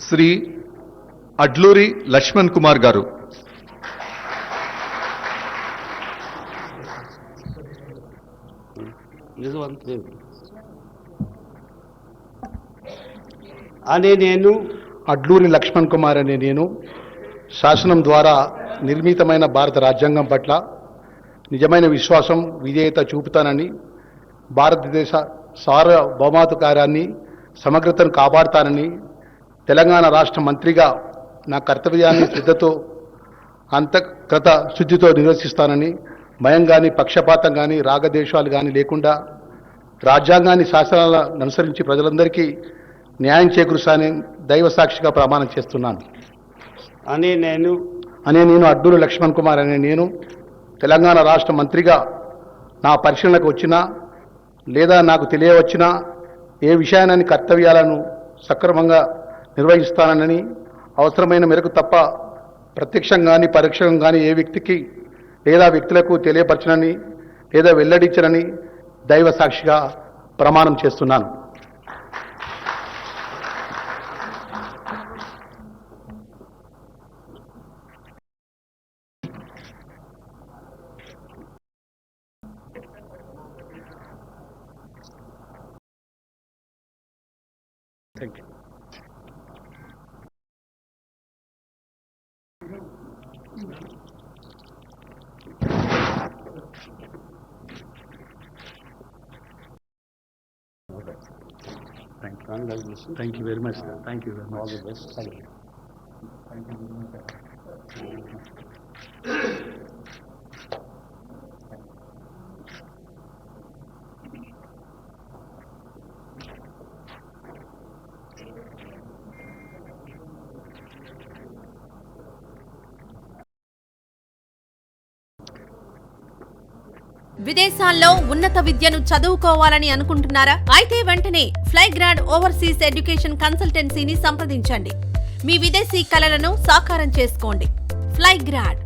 శ్రీ అడ్లూరి లక్ష్మణ్ కుమార్ గారు. అడ్లూరి లక్ష్మణ్ కుమార్ అనే నేను శాసనం ద్వారా నిర్మితమైన భారత రాజ్యాంగం పట్ల నిజమైన విశ్వాసం విధేయత చూపుతానని, భారతదేశ సార్వభౌమాధికారాన్ని సమగ్రతను కాపాడుతానని, తెలంగాణ రాష్ట్ర మంత్రిగా నా కర్తవ్యాన్ని శ్రద్ధతో అంతఃకృత శుద్ధితో నిర్వర్తిస్తానని, భయం కానీ పక్షపాతం కానీ రాగద్వేషాలు కానీ లేకుండా రాజ్యాంగాన్ని శాసనాలను అనుసరించి ప్రజలందరికీ న్యాయం చేకూరుస్తానని దైవ సాక్షిగా ప్రమాణం చేస్తున్నాను. నేను అడ్లూరి లక్ష్మణ్ కుమార్ అనే నేను తెలంగాణ రాష్ట్ర మంత్రిగా నా పరిశీలనకు వచ్చినా లేదా నాకు తెలియవచ్చినా ఏ విషయాన్ని కర్తవ్యాలను సక్రమంగా నిర్వహిస్తానని, అవసరమైన మేరకు తప్ప ప్రత్యక్షంగా కానీ పరోక్షంగా కానీ ఏ వ్యక్తికి లేదా వ్యక్తులకు తెలియపరచనని లేదా వెల్లడించనని దైవ సాక్షిగా ప్రమాణం చేస్తున్నాను. Thank you. Thank you very much. Thank you very much. All the best. Thank you. Thank you very much. విదేశాల్లో ఉన్నత విద్యను చదువుకోవాలని అనుకుంటున్నారా? అయితే వెంటనే ఫ్లైగ్రాడ్ ఓవర్సీస్ ఎడ్యుకేషన్ కన్సల్టెన్సీని సంప్రదించండి. మీ విదేశీ కలలను సాకారం చేసుకోండి. ఫ్లైగ్రాడ్